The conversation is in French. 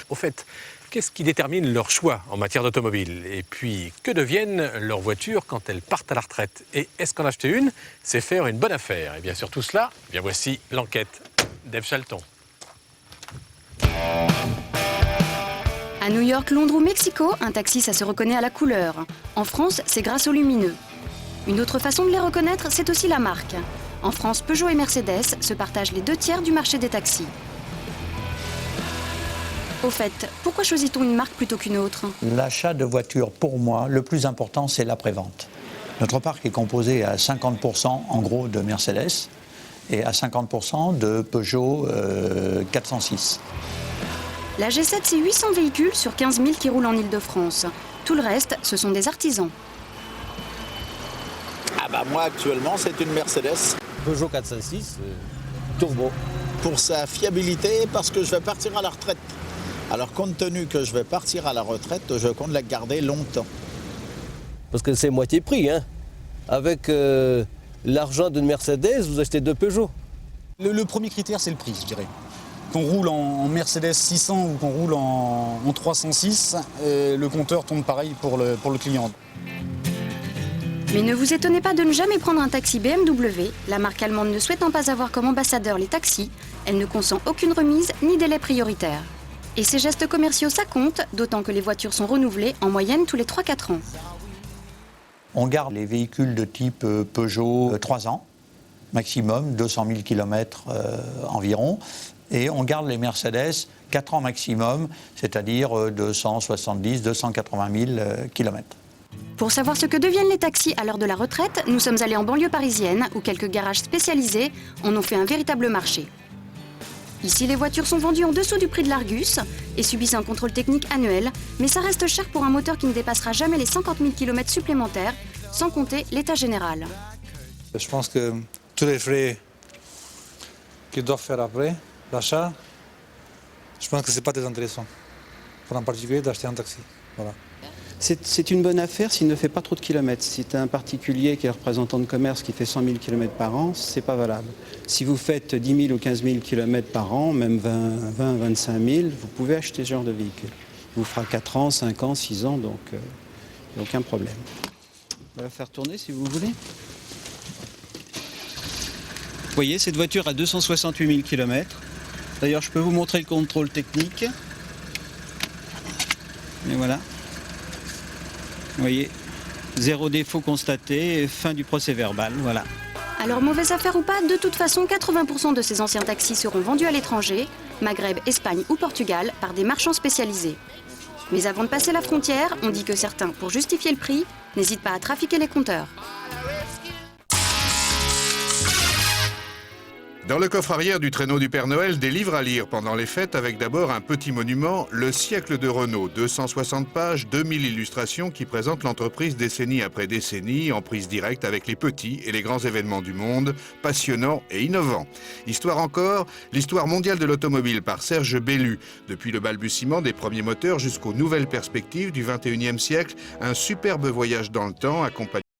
Au fait, qu'est-ce qui détermine leur choix en matière d'automobile? Et puis, que deviennent leurs voitures quand elles partent à la retraite? Et est-ce qu'en acheter une, c'est faire une bonne affaire? Et bien sur tout cela, bien voici l'enquête d'Ève Chalton. À New York, Londres ou Mexico, un taxi, ça se reconnaît à la couleur. En France, c'est grâce au lumineux. Une autre façon de les reconnaître, c'est aussi la marque. En France, Peugeot et Mercedes se partagent les 2/3 du marché des taxis. Au fait, pourquoi choisit-on une marque plutôt qu'une autre? L'achat de voitures, pour moi, le plus important, c'est l'après-vente. Notre parc est composé à 50% en gros de Mercedes et à 50% de Peugeot 406. La G7, c'est 800 véhicules sur 15 000 qui roulent en Ile-de-France. Tout le reste, ce sont des artisans. Ah bah moi actuellement c'est une Mercedes. Peugeot 406 turbo. Pour sa fiabilité parce que je vais partir à la retraite. Alors compte tenu que je vais partir à la retraite, je compte la garder longtemps. Parce que c'est moitié prix, hein. Avec l'argent d'une Mercedes, vous achetez deux Peugeot. Le premier critère, c'est le prix, je dirais. Qu'on roule en Mercedes 600 ou qu'on roule en 306, le compteur tourne pareil pour le client. Mais ne vous étonnez pas de ne jamais prendre un taxi BMW. La marque allemande ne souhaitant pas avoir comme ambassadeur les taxis, elle ne consent aucune remise ni délai prioritaire. Et ces gestes commerciaux, ça compte, d'autant que les voitures sont renouvelées en moyenne tous les 3-4 ans. On garde les véhicules de type Peugeot 3 ans, maximum, 200 000 km environ. Et on garde les Mercedes 4 ans maximum, c'est-à-dire 270 280 000 km. Pour savoir ce que deviennent les taxis à l'heure de la retraite, nous sommes allés en banlieue parisienne où quelques garages spécialisés en ont fait un véritable marché. Ici, les voitures sont vendues en dessous du prix de l'Argus et subissent un contrôle technique annuel, mais ça reste cher pour un moteur qui ne dépassera jamais les 50 000 km supplémentaires, sans compter l'état général. Je pense que tous les frais qu'ils doivent faire après l'achat, je pense que ce n'est pas très intéressant pour un particulier d'acheter un taxi. Voilà. C'est une bonne affaire s'il ne fait pas trop de kilomètres. Si c'est un particulier qui est représentant de commerce qui fait 100 000 km par an, c'est pas valable. Si vous faites 10 000 ou 15 000 km par an, même 20 25 000, vous pouvez acheter ce genre de véhicule. Il vous fera 4 ans, 5 ans, 6 ans, donc il n'y a aucun problème. On va la faire tourner si vous voulez. Vous voyez, cette voiture a 268 000 km. D'ailleurs, je peux vous montrer le contrôle technique. Et voilà. Vous voyez, 0 défaut constaté, fin du procès verbal, voilà. Alors, mauvaise affaire ou pas, de toute façon, 80% de ces anciens taxis seront vendus à l'étranger, Maghreb, Espagne ou Portugal, par des marchands spécialisés. Mais avant de passer la frontière, on dit que certains, pour justifier le prix, n'hésitent pas à trafiquer les compteurs. Dans le coffre arrière du traîneau du Père Noël, des livres à lire pendant les fêtes avec d'abord un petit monument, Le siècle de Renault, 260 pages, 2000 illustrations qui présentent l'entreprise décennie après décennie en prise directe avec les petits et les grands événements du monde, passionnants et innovants. Histoire encore, l'histoire mondiale de l'automobile par Serge Bellu. Depuis le balbutiement des premiers moteurs jusqu'aux nouvelles perspectives du 21e siècle, un superbe voyage dans le temps accompagné